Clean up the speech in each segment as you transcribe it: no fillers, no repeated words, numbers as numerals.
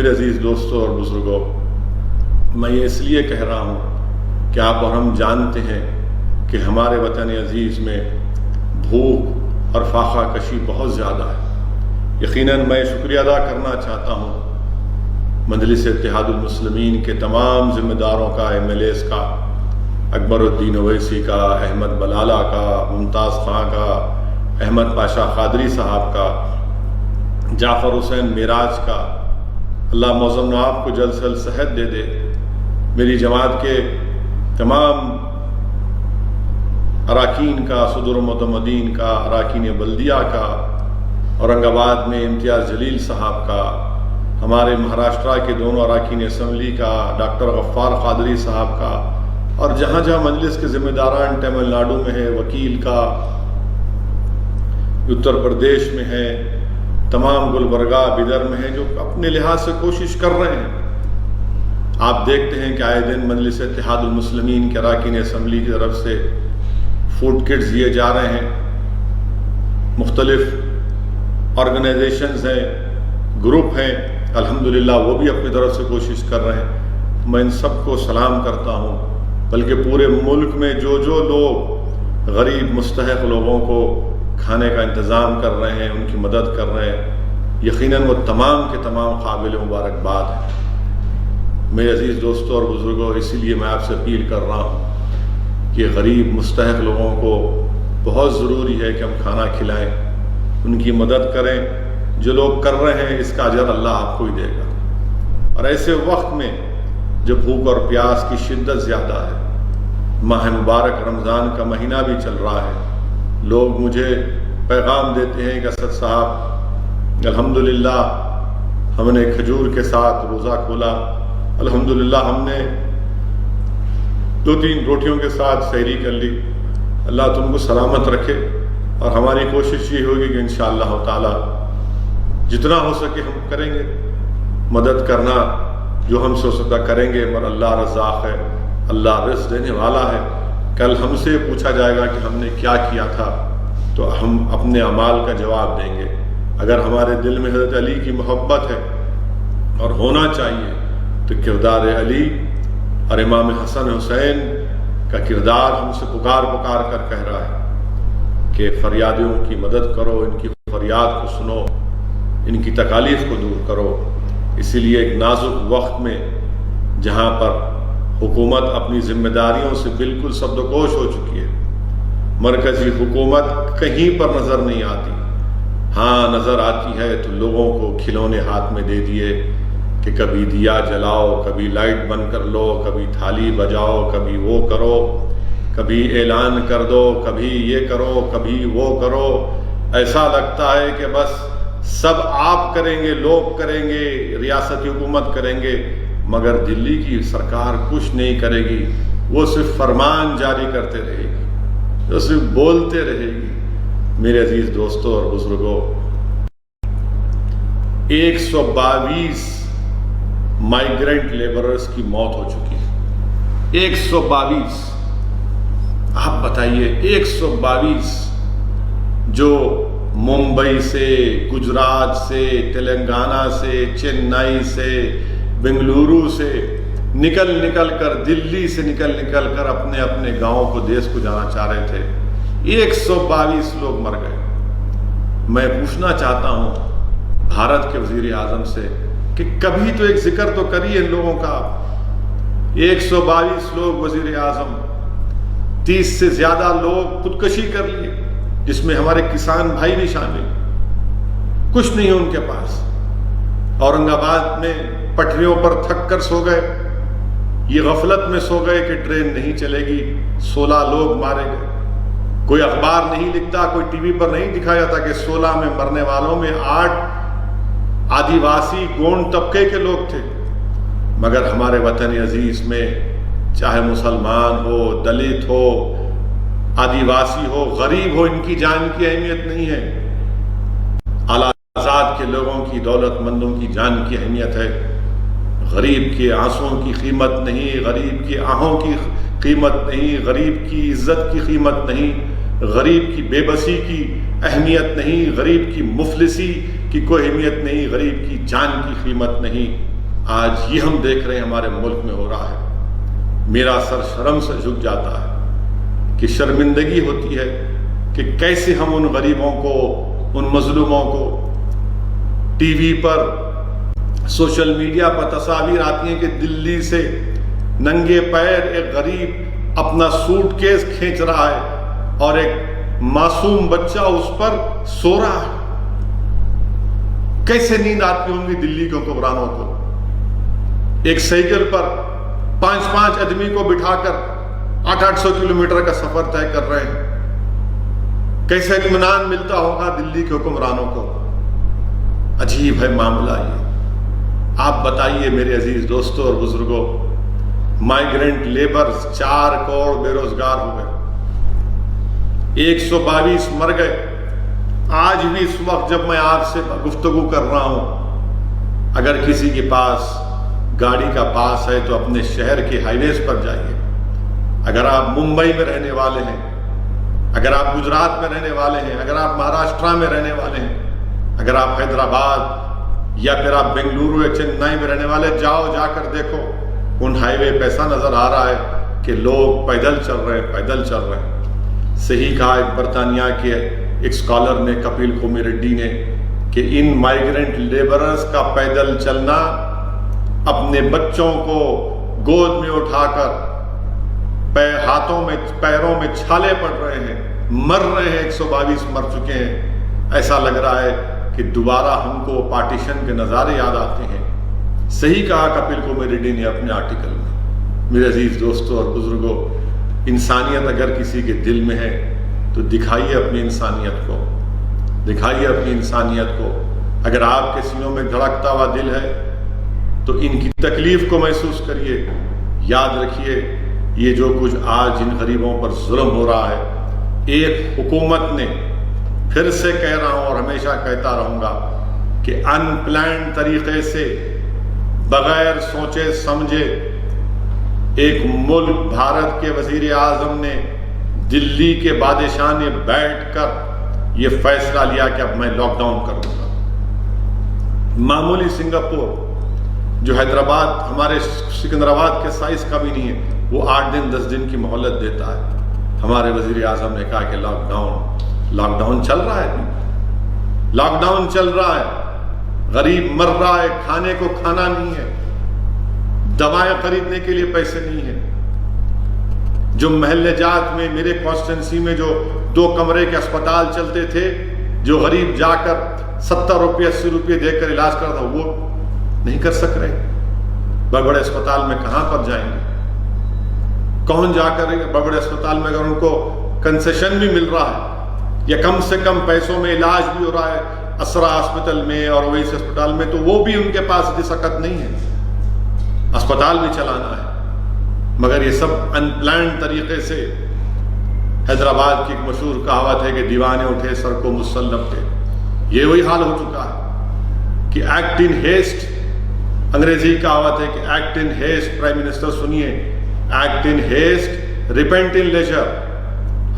میرے عزیز دوستوں اور بزرگوں، میں یہ اس لیے کہہ رہا ہوں کہ آپ اور ہم جانتے ہیں کہ ہمارے وطن عزیز میں بھوک اور فاقہ کشی بہت زیادہ ہے۔ یقیناً میں شکریہ ادا کرنا چاہتا ہوں مجلس اتحاد المسلمین کے تمام ذمہ داروں کا، MLAs کا، اکبر الدین اویسی کا، احمد بلالہ کا، ممتاز خان کا، احمد پاشا قادری صاحب کا، جعفر حسین معراج کا۔ اللہ معظم نواب کو جلد سے جلد صحت دے دے۔ میری جماعت کے تمام اراکین کا، صدر معتمدین کا، اراکین بلدیہ کا، اورنگ آباد میں امتیاز جلیل صاحب کا، ہمارے مہاراشٹرا کے دونوں اراکین اسمبلی کا، ڈاکٹر غفار قادری صاحب کا، اور جہاں جہاں مجلس کے ذمہ داران تمل ناڈو میں ہے، وکیل کا، اتر پردیش میں ہے، تمام گلبرگہ بیدر میں ہے، جو اپنے لحاظ سے کوشش کر رہے ہیں۔ آپ دیکھتے ہیں کہ آئے دن مجلس اتحاد المسلمین کے اراکین اسمبلی کی طرف سے فوڈ کٹس دیے جا رہے ہیں۔ مختلف آرگنائزیشنز ہیں، گروپ ہیں، الحمدللہ وہ بھی اپنی طرف سے کوشش کر رہے ہیں۔ میں ان سب کو سلام کرتا ہوں، بلکہ پورے ملک میں جو لوگ غریب مستحق لوگوں کو کھانے کا انتظام کر رہے ہیں، ان کی مدد کر رہے ہیں، یقیناً وہ تمام کے تمام قابل مبارکباد ہیں۔ میرے عزیز دوستوں اور بزرگوں، اسی لیے میں آپ سے اپیل کر رہا ہوں کہ غریب مستحق لوگوں کو بہت ضروری ہے کہ ہم کھانا کھلائیں، ان کی مدد کریں۔ جو لوگ کر رہے ہیں اس کا اجر اللہ آپ کو ہی دے گا۔ اور ایسے وقت میں جب بھوک اور پیاس کی شدت زیادہ ہے، ماہ مبارک رمضان کا مہینہ بھی چل رہا ہے، لوگ مجھے پیغام دیتے ہیں کہ اسد صاحب الحمدللہ ہم نے کھجور کے ساتھ روزہ کھولا، الحمدللہ ہم نے 2-3 روٹیوں کے ساتھ سحری کر لی۔ اللہ تم کو سلامت رکھے، اور ہماری کوشش یہ ہوگی کہ انشاءاللہ تعالی جتنا ہو سکے ہم کریں گے، مدد کرنا جو ہم سے ہو سکتا کریں گے، مگر اللہ رزاق ہے، اللہ رزق دینے والا ہے۔ کل ہم سے پوچھا جائے گا کہ ہم نے کیا کیا تھا، تو ہم اپنے اعمال کا جواب دیں گے۔ اگر ہمارے دل میں حضرت علی کی محبت ہے اور ہونا چاہیے، تو کردار علی اور امام حسن حسین کا کردار ہم سے پکار پکار کر کہہ رہا ہے کہ فریادیوں کی مدد کرو، ان کی فریاد کو سنو، ان کی تکالیف کو دور کرو۔ اسی لیے ایک نازک وقت میں جہاں پر حکومت اپنی ذمہ داریوں سے بالکل سبکدوش ہو چکی ہے، مرکزی حکومت کہیں پر نظر نہیں آتی، ہاں نظر آتی ہے تو لوگوں کو کھلونے ہاتھ میں دے دیے کہ کبھی دیا جلاؤ، کبھی لائٹ بند کر لو، کبھی تھالی بجاؤ، کبھی وہ کرو، کبھی اعلان کر دو، کبھی یہ کرو، کبھی وہ کرو۔ ایسا لگتا ہے کہ بس سب آپ کریں گے، لوگ کریں گے، ریاستی حکومت کریں گے، مگر دلی کی سرکار کچھ نہیں کرے گی، وہ صرف فرمان جاری کرتے رہے گی، وہ صرف بولتے رہے گی۔ میرے عزیز دوستوں اور بزرگوں، 122 مائیگرنٹ لیبررز کی موت ہو چکی ہے۔ 122، آپ بتائیے 122 جو ممبئی سے، گجرات سے، تلنگانہ سے، چنئی سے، بنگلورو سے نکل کر، دلی سے نکل کر اپنے اپنے گاؤں کو، دیس کو جانا چاہ رہے تھے۔ 122 لوگ مر گئے۔ میں پوچھنا چاہتا ہوں بھارت کے وزیر اعظم سے کہ کبھی تو ایک ذکر تو کریے ان لوگوں کا۔ 122 لوگ وزیر اعظم، 30 سے زیادہ لوگ خودکشی کر لیے، جس میں ہمارے کسان بھائی بھی شامل، کچھ نہیں ہے ان کے پاس۔ اورنگ آباد میں پٹریوں پر تھک کر سو گئے، یہ غفلت میں سو گئے کہ ٹرین نہیں چلے گی، 16 لوگ مارے گئے۔ کوئی اخبار نہیں لکھتا، کوئی ٹی وی پر نہیں دکھایا جاتا کہ 16 میں مرنے والوں میں 8 آدیواسی گونڈ طبقے کے لوگ تھے۔ مگر ہمارے وطن عزیز میں چاہے مسلمان ہو، دلت ہو، آدیواسی ہو، غریب ہو، ان کی جان کی اہمیت نہیں ہے۔ اعلیٰ آزاد کے لوگوں کی، دولت مندوں کی جان کی اہمیت ہے۔ غریب کے آنسوں کی قیمت نہیں، غریب کی آہوں کی قیمت نہیں، غریب کی عزت کی قیمت نہیں، غریب کی بے بسی کی اہمیت نہیں، غریب کی مفلسی کی کوئی اہمیت نہیں، غریب کی جان کی قیمت نہیں۔ آج یہ ہم دیکھ رہے ہیں ہمارے ملک میں ہو رہا ہے، میرا سر شرم سے جھک جاتا ہے کہ شرمندگی ہوتی ہے کہ کیسے ہم ان غریبوں کو، ان مظلوموں کو ٹی وی پر، سوشل میڈیا پر تصاویر آتی ہیں کہ دلی سے ننگے پیر ایک غریب اپنا سوٹ کیس کھینچ رہا ہے اور ایک معصوم بچہ اس پر سو رہا ہے۔ کیسے نیند آتی ہوں گی دلی کے حکمرانوں کو؟ ایک سائیکل پر 5-5 آدمی کو بٹھا کر 800 کلومیٹر کا سفر طے کر رہے ہیں۔ کیسے اطمینان ملتا ہوگا دلی کے حکمرانوں کو؟ عجیب ہے معاملہ یہ۔ آپ بتائیے میرے عزیز دوستوں اور بزرگوں، مائیگرنٹ لیبرز 4 کروڑ بے روزگار ہو گئے، 122 مر گئے۔ آج بھی اس وقت جب میں آپ سے گفتگو کر رہا ہوں، اگر کسی کے پاس گاڑی کا پاس ہے تو اپنے شہر کے ہائی ویز پر جائیے۔ اگر آپ ممبئی میں رہنے والے ہیں، اگر آپ گجرات میں رہنے والے ہیں، اگر آپ مہاراشٹرا میں رہنے والے ہیں، اگر آپ حیدرآباد یا پھر آپ بنگلورو یا چنئی میں رہنے والے، جا کر دیکھو ان ہائی وے پہ ایسا نظر آ رہا ہے کہ لوگ پیدل چل رہے ہیں، پیدل چل رہے ہیں۔ صحیح کہا ایک برطانیہ کے ایک اسکالر نے، کپیل کومی ریڈی نے، کہ ان مائیگرنٹ لیبرز کا پیدل چلنا، اپنے بچوں کو گود میں اٹھا کر ہاتھوں میں پیروں میں چھالے پڑ رہے ہیں، مر رہے ہیں، 122 مر چکے ہیں۔ ایسا لگ رہا ہے کہ دوبارہ ہم کو پارٹیشن کے نظارے یاد آتے ہیں۔ صحیح کہا کپیل کومی ریڈی نے اپنے آرٹیکل میں۔ میرے عزیز دوستوں اور بزرگوں، انسانیت اگر کسی کے دل میں ہے تو دکھائیے اپنی انسانیت کو، دکھائیے اپنی انسانیت کو۔ اگر آپ کے سینوں میں دھڑکتا ہوا دل ہے تو ان کی تکلیف کو محسوس کریے۔ یاد رکھیے، یہ جو کچھ آج ان غریبوں پر ظلم ہو رہا ہے، ایک حکومت نے، پھر سے کہہ رہا ہوں اور ہمیشہ کہتا رہوں گا کہ ان پلانڈ طریقے سے، بغیر سوچے سمجھے، ایک ملک بھارت کے وزیر اعظم نے، دلی کے بادشاہ نے بیٹھ کر یہ فیصلہ لیا کہ اب میں لاک ڈاؤن کر دوں گا۔ معمولی سنگاپور جو حیدرآباد، ہمارے سکندرآباد کے سائز کا بھی نہیں ہے، وہ 8 دن 10 دن کی مہلت دیتا ہے۔ ہمارے وزیر اعظم نے کہا کہ لاک ڈاؤن چل رہا ہے، لاک ڈاؤن چل رہا ہے، غریب مر رہا ہے، کھانے کو کھانا نہیں ہے، دوائیں خریدنے کے لیے پیسے نہیں ہیں۔ جو محلے جات میں، میرے کانسٹیٹنسی میں جو 2 کمرے کے اسپتال چلتے تھے، جو غریب جا کر 70 روپے 80 روپے دے کر علاج کرتا تھا، وہ نہیں کر سک رہے۔ بڑے بڑے اسپتال میں کہاں پر جائیں گے؟ کون جا کر بڑے بڑے اسپتال میں اگر ان کو کنسیشن بھی مل رہا ہے یا کم سے کم پیسوں میں علاج بھی ہو رہا ہے اسرا ہاسپٹل میں اور اویسی اسپتال میں، تو وہ بھی ان کے پاس اتنی سخت نہیں ہے، اسپتال بھی چلانا ہے۔ مگر یہ سب ان پلانڈ طریقے سے۔ حیدرآباد کی ایک مشہور کہاوت ہے کہ دیوانے اٹھے سر کو مسلم پہ، یہ وہی حال ہو چکا ہے کہ ایکٹ ان ہیسٹ، انگریزی کہاوت ہے کہ act in haste, prime minister سنیے، act in haste repent in leisure.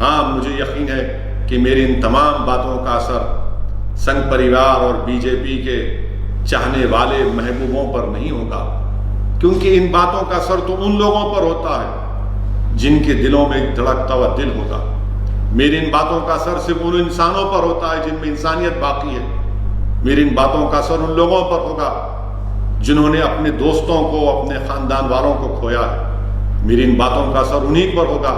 ہاں، مجھے یقین ہے کہ میری ان تمام باتوں کا اثر سنگھ پریوار اور بی جے پی کے چاہنے والے محبوبوں پر نہیں ہوگا، کیونکہ ان باتوں کا اثر تو ان لوگوں پر ہوتا ہے جن کے دلوں میں ایک دھڑکتا ہوا دل ہوگا۔ میری ان باتوں کا اثر صرف ان انسانوں پر ہوتا ہے جن میں انسانیت باقی ہے۔ میری ان باتوں کا اثر ان لوگوں پر ہوگا جنہوں نے اپنے دوستوں کو، اپنے خاندان والوں کو کھویا ہے۔ میری ان باتوں کا اثر انہی پر ہوگا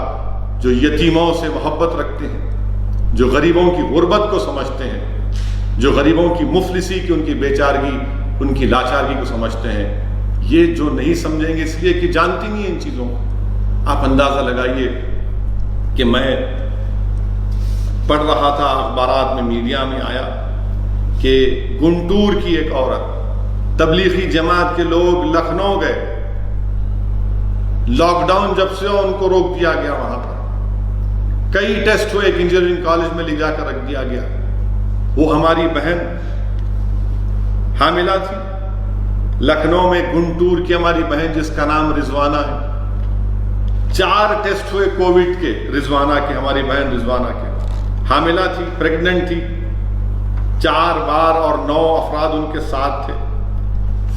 جو یتیموں سے محبت رکھتے ہیں، جو غریبوں کی غربت کو سمجھتے ہیں، جو غریبوں کی مفلسی کی، ان کی بیچارگی، ان کی لاچارگی کو سمجھتے ہیں۔ یہ جو نہیں سمجھیں گے اس لیے کہ جانتی نہیں ہیں ان چیزوں کو۔ آپ اندازہ لگائیے کہ میں پڑھ رہا تھا اخبارات میں، میڈیا میں آیا کہ گنٹور کی ایک عورت، تبلیغی جماعت کے لوگ لکھنؤ گئے، لاک ڈاؤن جب سے ان کو روک دیا گیا، وہاں پر کئی ٹیسٹ ہوئے، ایک انجینئرنگ کالج میں لے جا کر رکھ دیا گیا۔ وہ ہماری بہن حاملہ تھی لکھنؤ میں، گنٹور کی ہماری بہن جس کا نام رضوانہ ہے۔ 4 ٹیسٹ ہوئے کووڈ کے، رضوانہ کے، ہماری بہن رضوانہ کے، حاملہ تھی، پریگننٹ تھی 4 بار، اور 9 افراد ان کے ساتھ تھے۔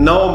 9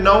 9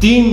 3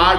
8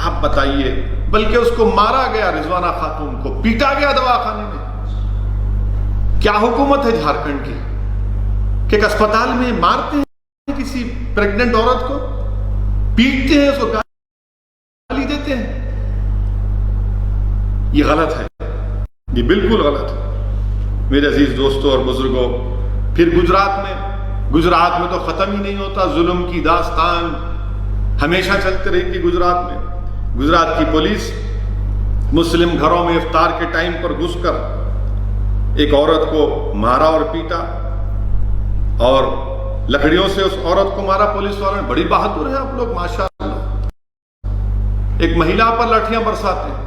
آپ بتائیے، بلکہ اس کو مارا گیا، رضوانہ خاتون کو پیٹا گیا دواخانے میں۔ کیا حکومت ہے جھارکھنڈ کی کہ ایک اسپتال میں مارتے ہیں کسی پریگننٹ عورت کو، پیٹتے ہیں، اس کو گالی دیتے ہیں؟ یہ غلط ہے، یہ بالکل غلط ہے میرے عزیز دوستوں اور بزرگوں۔ پھر گجرات میں تو ختم ہی نہیں ہوتا، ظلم کی داستان ہمیشہ چلتے رہی تھی گجرات میں۔ گجرات کی پولیس مسلم گھروں میں افطار کے ٹائم پر گھس کر ایک عورت کو مارا اور پیٹا، اور لکڑیوں سے اس عورت کو مارا پولیس والوں نے۔ بڑی بہادر ہیں آپ لوگ ماشاءاللہ، ایک مہیلا پر لاٹھیاں برساتے ہیں،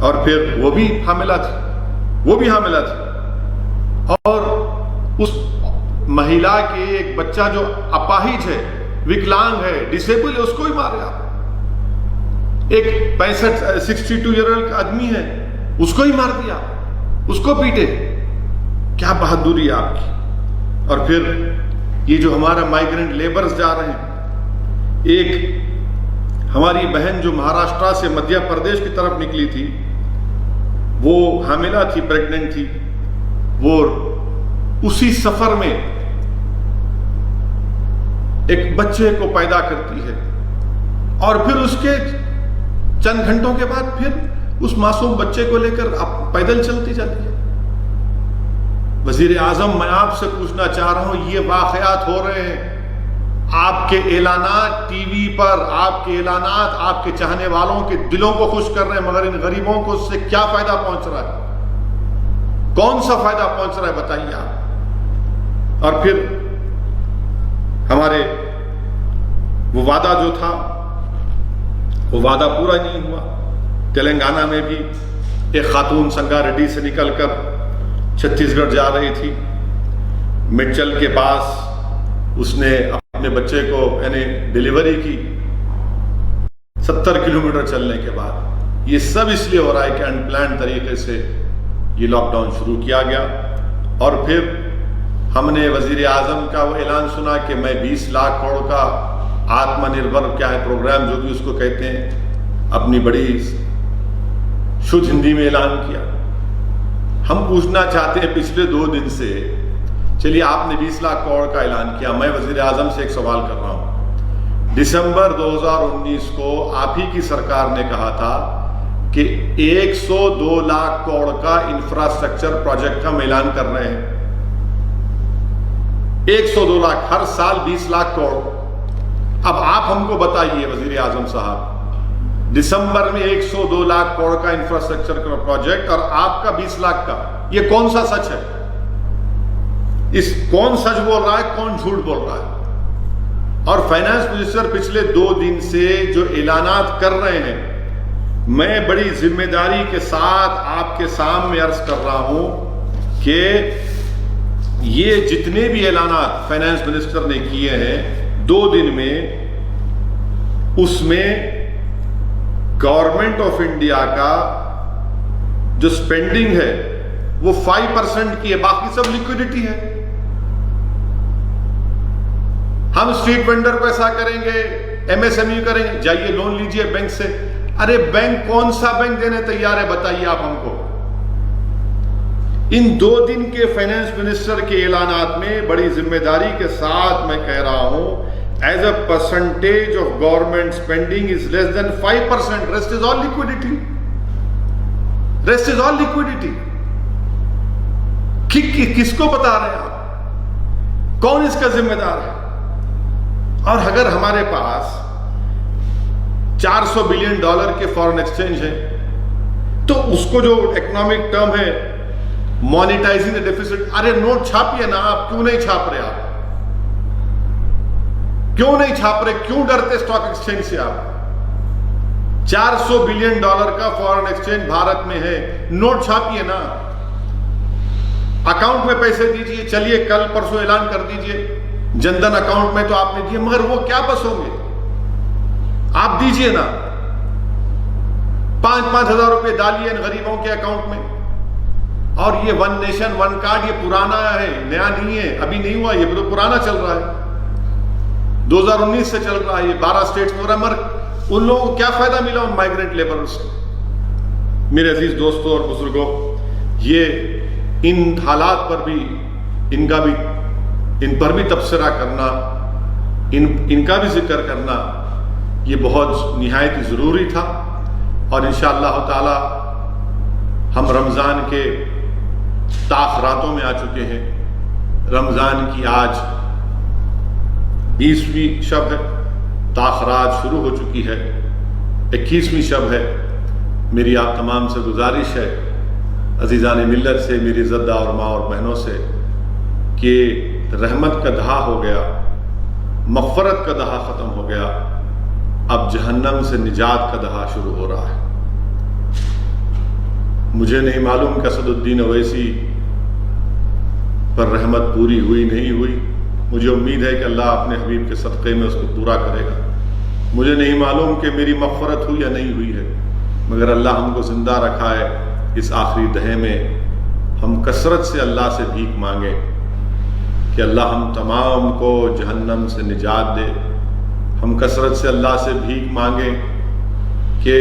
اور پھر وہ بھی حاملہ تھی، اور اس مہیلا کے ایک بچہ جو اپاہج ہے، وکلانگ ہے، ڈسیبل ہے، اس کو ہی مارے آپ۔ ایک 62 ایئر اولڈ آدمی ہے، اس کو ہی مار دیا، اس کو پیٹے۔ کیا بہادری ہے آپ کی۔ اور پھر یہ جو ہمارا مائیگرنٹ لیبرز جا رہے ہیں، ایک ہماری بہن جو مہاراشٹرا سے مدھیہ پردیش کی طرف نکلی تھی، وہ حاملہ تھی، پریگننٹ تھی، وہ اسی سفر میں ایک بچے کو پیدا کرتی ہے، اور پھر اس کے چند گھنٹوں کے بعد پھر اس معصوم بچے کو لے کر پیدل چلتی جاتی ہے۔ وزیر اعظم، میں آپ سے پوچھنا چاہ رہا ہوں، یہ واقعات ہو رہے ہیں، آپ کے اعلانات ٹی وی پر، آپ کے اعلانات آپ کے چاہنے والوں کے دلوں کو خوش کر رہے ہیں، مگر ان غریبوں کو اس سے کیا فائدہ پہنچ رہا ہے؟ کون سا فائدہ پہنچ رہا ہے بتائیے آپ۔ اور پھر ہمارے وہ وعدہ جو تھا، وہ وعدہ پورا نہیں ہوا۔ تلنگانہ میں بھی ایک خاتون سنگا ریڈی سے نکل کر چھتیس گڑھ جا رہی تھی، مڈچل کے پاس اس نے اپنے بچے کو یعنی ڈیلیوری کی 70 کلومیٹر چلنے کے بعد۔ یہ سب اس لیے ہو رہا ہے کہ انپلانڈ طریقے سے یہ لاک ڈاؤن شروع کیا گیا۔ اور پھر ہم نے وزیر اعظم کا وہ اعلان سنا کہ میں 20 لاکھ کروڑ کا آتم نربھر کیا ہے پروگرام، جو بھی اس کو کہتے ہیں، اپنی بڑی شدھ ہندی میں اعلان کیا۔ ہم پوچھنا چاہتے ہیں پچھلے 2 دن سے، چلیے آپ نے 20 لاکھ کروڑ کا اعلان کیا، میں وزیر اعظم سے ایک سوال کر رہا ہوں۔ دسمبر 2019 کو آپ ہی کی سرکار نے کہا تھا کہ 102 لاکھ کروڑ کا انفراسٹرکچر پروجیکٹ ہم اعلان کر رہے ہیں۔ 102 لاکھ، ہر سال 20 لاکھ کروڑ۔ اب آپ ہم کو بتائیے وزیر اعظم صاحب، دسمبر میں 102 لاکھ کروڑ کا انفراسٹرکچر کا پروجیکٹ اور آپ کا 20 لاکھ کا، یہ کون سا سچ ہے؟ کون سچ بول رہا ہے، کون جھوٹ بول رہا ہے؟ اور فائنانس منسٹر پچھلے 2 دن سے جو اعلانات کر رہے ہیں، میں بڑی ذمہ داری کے ساتھ آپ کے سامنے عرض کر رہا ہوں کہ یہ جتنے بھی اعلانات فائنانس منسٹر نے کیے ہیں 2 دن میں، اس میں گورنمنٹ آف انڈیا کا جو سپینڈنگ ہے وہ 5% کی ہے، باقی سب لیکوڈیٹی ہے۔ ہم اسٹریٹ وینڈر کو ایسا کریں گے، ایم ایس ایم ای کریں گے، جائیے لون لیجئے بینک سے۔ ارے بینک کون سا بینک دینے تیار ہے بتائیے آپ ہم کو۔ ان 2 دن کے فائنانس منسٹر کے اعلانات میں بڑی ذمہ داری کے ساتھ میں کہہ رہا ہوں، as a percentage of government spending is less than 5%. Rest is all liquidity. Rest is all liquidity. کس کو بتا رہے ہیں آپ؟ کون اس کا ذمہ دار ہے؟ اور اگر ہمارے پاس $400 بلین کے فورن ایکسچینج ہے، تو اس کو جو اکنامک ٹرم ہے مانیٹائزنگ دا ڈیفیسٹ، ارے نوٹ چھاپیے نا آپ، کیوں نہیں چھاپ رہے آپ؟ کیوں نہیں چھاپ رہے؟ کیوں ڈرتے اسٹاک ایکسچینج سے آپ؟ $400 بلین کا فورن ایکسچینج بھارت میں ہے، نوٹ چھاپیے نا، اکاؤنٹ میں پیسے دیجئے۔ چلیے کل پرسوں اعلان کر دیجئے جن دھن اکاؤنٹ میں تو آپ نے دیے، مگر وہ کیا بس ہوں گے؟ آپ دیجئے نا، 5-5 ہزار روپے ڈالیے ان غریبوں کے اکاؤنٹ میں۔ اور یہ 1 نیشن 1 کارڈ یہ پرانا ہے، نیا نہیں ہے، ابھی نہیں ہوا، یہ تو پرانا چل رہا ہے، 2019 سے چل رہا ہے، یہ 12 اسٹیٹس میں ہو رہا ہے۔ مگر ان لوگوں کو کیا فائدہ ملا ان مائیگرنٹ لیبرز کو؟ میرے عزیز دوستوں اور بزرگوں، یہ ان حالات پر بھی ان پر بھی تبصرہ کرنا، ان کا بھی ذکر کرنا، یہ بہت نہایت ہی ضروری تھا۔ اور انشاءاللہ تعالی ہم رمضان کے تاخراتوں میں آ چکے ہیں۔ رمضان کی آج 20ویں شب ہے، تاخرات شروع ہو چکی ہے، 21ویں شب ہے۔ میری آپ تمام سے گزارش ہے، عزیزان ملت سے، میری زدہ اور ماں اور بہنوں سے، کہ رحمت کا دہا ہو گیا، مغفرت کا دہا ختم ہو گیا، اب جہنم سے نجات کا دہا شروع ہو رہا ہے۔ مجھے نہیں معلوم کہ اسد الدین اویسی پر رحمت پوری ہوئی نہیں ہوئی، مجھے امید ہے کہ اللہ اپنے حبیب کے صدقے میں اس کو پورا کرے گا۔ مجھے نہیں معلوم کہ میری مغفرت ہوئی یا نہیں ہوئی ہے، مگر اللہ ہم کو زندہ رکھا ہے۔ اس آخری دہے میں ہم کثرت سے اللہ سے بھیک مانگیں کہ اللہ ہم تمام کو جہنم سے نجات دے۔ ہم کثرت سے اللہ سے بھیک مانگیں کہ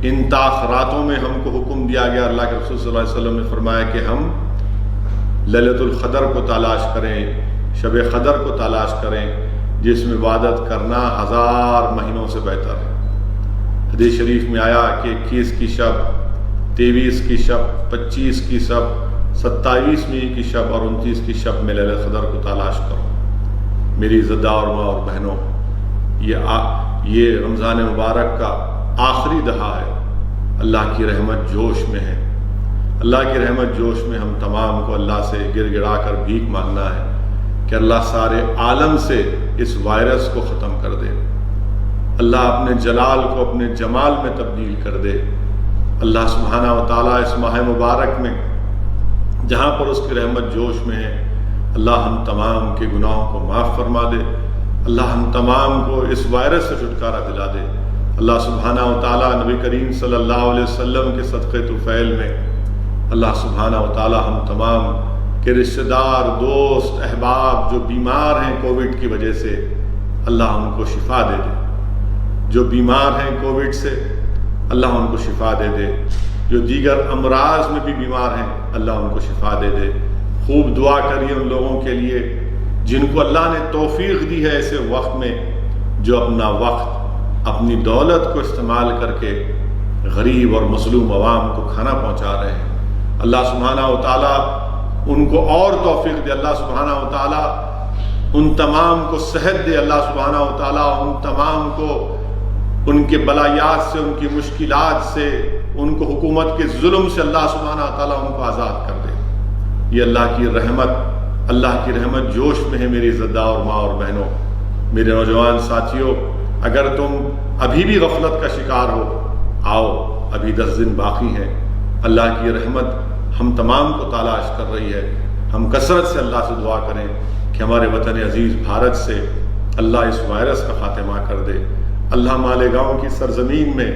ان تاخراتوں میں ہم کو حکم دیا گیا، اللہ کے رسول صلی اللہ علیہ وسلم نے فرمایا کہ ہم لیلۃ القدر کو تلاش کریں، شب قدر کو تلاش کریں، جس میں عبادت کرنا 1000 مہینوں سے بہتر ہے۔ حدیث شریف میں آیا کہ 21 کی شب، 23 کی شب، 25 کی شب، 27ویں کی شب اور 29 کی شب میں لیلۃ القدر کو تلاش کرو۔ میری زدہ اور ماں اور بہنوں، یہ رمضان مبارک کا آخری دہا ہے۔ اللہ کی رحمت جوش میں ہے، اللہ کی رحمت جوش میں ہم تمام کو اللہ سے گر گڑا کر بھیک مانگنا ہے کہ اللہ سارے عالم سے اس وائرس کو ختم کر دے، اللہ اپنے جلال کو اپنے جمال میں تبدیل کر دے۔ اللہ سبحانہ و تعالیٰ اس ماہ مبارک میں جہاں پر اس کی رحمت جوش میں ہے، اللہ ہم تمام کے گناہوں کو معاف فرما دے، اللہ ہم تمام کو اس وائرس سے چھٹکارا دلا دے۔ اللہ سبحانہ و تعالیٰ نبی کریم صلی اللہ علیہ وسلم کے صدقے طفیل میں اللہ سبحانہ و تعالیٰ ہم تمام کے رشتہ دار، دوست، احباب جو بیمار ہیں کووڈ کی وجہ سے، اللہ ان کو شفا دے دے۔ جو بیمار ہیں کووڈ سے، اللہ ان کو شفا دے دے۔ جو دیگر امراض میں بھی بیمار ہیں، اللہ ان کو شفا دے دے۔ خوب دعا کریے ان لوگوں کے لیے جن کو اللہ نے توفیق دی ہے ایسے وقت میں، جو اپنا وقت، اپنی دولت کو استعمال کر کے غریب اور مظلوم عوام کو کھانا پہنچا رہے ہیں۔ اللہ سبحانہ و تعالیٰ ان کو اور توفیق دے، اللہ سبحانہ و تعالیٰ ان تمام کو صحت دے، اللہ سبحانہ و تعالیٰ ان تمام کو ان کے بلایات سے، ان کی مشکلات سے، ان کو حکومت کے ظلم سے اللہ سبحانہ و تعالیٰ ان کو آزاد کر دے۔ یہ اللہ کی رحمت جوش میں ہے۔ میری زدہ اور ماں اور بہنوں، میرے نوجوان ساتھیوں، اگر تم ابھی بھی غفلت کا شکار ہو، آؤ، ابھی 10 دن باقی ہیں۔ اللہ کی رحمت ہم تمام کو تلاش کر رہی ہے۔ ہم کثرت سے اللہ سے دعا کریں کہ ہمارے وطن عزیز بھارت سے اللہ اس وائرس کا خاتمہ کر دے۔ اللہ مالیگاؤں کی سرزمین میں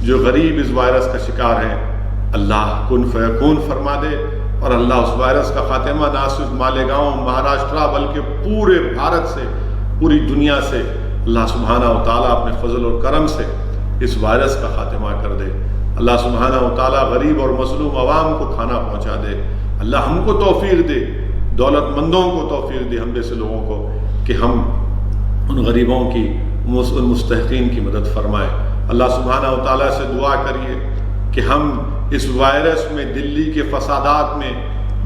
جو غریب اس وائرس کا شکار ہیں، اللہ کن فیکون فرما دے، اور اللہ اس وائرس کا خاتمہ نہ صرف مالیگاؤں، مہاراشٹرا، بلکہ پورے بھارت سے، پوری دنیا سے اللہ سبحانہ و تعالیٰ اپنے فضل اور کرم سے اس وائرس کا خاتمہ کر دے۔ اللہ سبحانہ و تعالیٰ غریب اور مظلوم عوام کو کھانا پہنچا دے۔ اللہ ہم کو توفیق دے، دولت مندوں کو توفیق دے، ہم جیسے لوگوں کو، کہ ہم ان غریبوں کی، مستحقین کی مدد فرمائے۔ اللہ سبحانہ و تعالیٰ سے دعا کریے کہ ہم اس وائرس میں، دلی کے فسادات میں،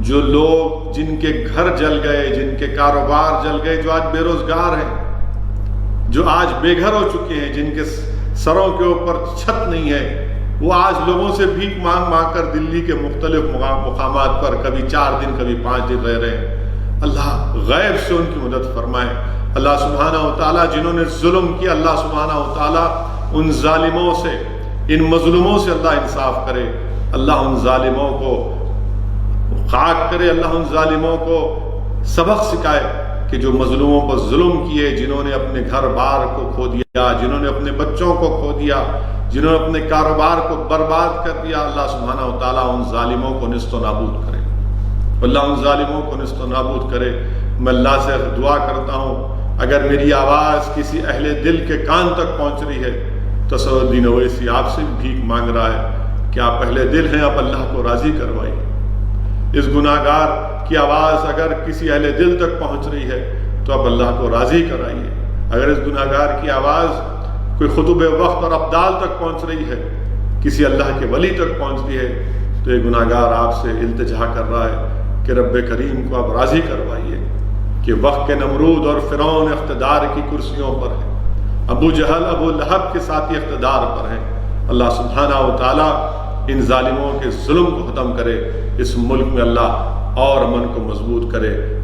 جو لوگ جن کے گھر جل گئے، جن کے کاروبار جل گئے، جو آج بے روزگار ہیں، جو آج بے گھر ہو چکے ہیں، جن کے سروں کے اوپر چھت نہیں ہے، وہ آج لوگوں سے بھیک مانگ مانگ کر دلی کے مختلف مقامات پر کبھی 4 دن کبھی 5 دن رہ رہے ہیں۔ اللہ غیب سے ان کی مدد فرمائے۔ اللہ سبحانہ و تعالیٰ جنہوں نے ظلم کیا، اللہ سبحانہ و تعالیٰ ان ظالموں سے، ان مظلوموں سے اللہ انصاف کرے۔ اللہ ان ظالموں کو خاک کرے، اللہ ان ظالموں کو سبق سکھائے کہ جو مظلوموں پر ظلم کیے، جنہوں نے اپنے گھر بار کو کھو دیا، جنہوں نے اپنے بچوں کو کھو دیا، جنہوں نے اپنے کاروبار کو برباد کر دیا، اللہ سبحانہ و تعالیٰ ان ظالموں کو نیست و نابود کرے۔ اللہ ان ظالموں کو نیست و نابود کرے۔ میں اللہ سے دعا کرتا ہوں، اگر میری آواز کسی اہل دل کے کان تک پہنچ رہی ہے تصودین اویسی آپ سے بھی بھیک مانگ رہا ہے کہ آپ پہلے دل ہیں، اب اللہ کو راضی کروائیے۔ اس گناہ گار کی آواز اگر کسی اہل دل تک پہنچ رہی ہے تو اب اللہ کو راضی کرائیے۔ اگر اس گناہ گار کی آواز کوئی خطب وقت اور ابدال تک پہنچ رہی ہے، کسی اللہ کے ولی تک پہنچتی ہے، تو یہ گناہ گار آپ سے التجا کر رہا ہے کہ رب کریم کو آپ راضی کروائیے کہ وقت کے نمرود اور فرعون اقتدار کی کرسیوں پر ہیں، ابو جہل ابو لہب کے ساتھی اقتدار پر ہیں۔ اللہ سبحانہ و تعالیٰ ان ظالموں کے ظلم کو ختم کرے، اس ملک میں اللہ اور امن کو مضبوط کرے۔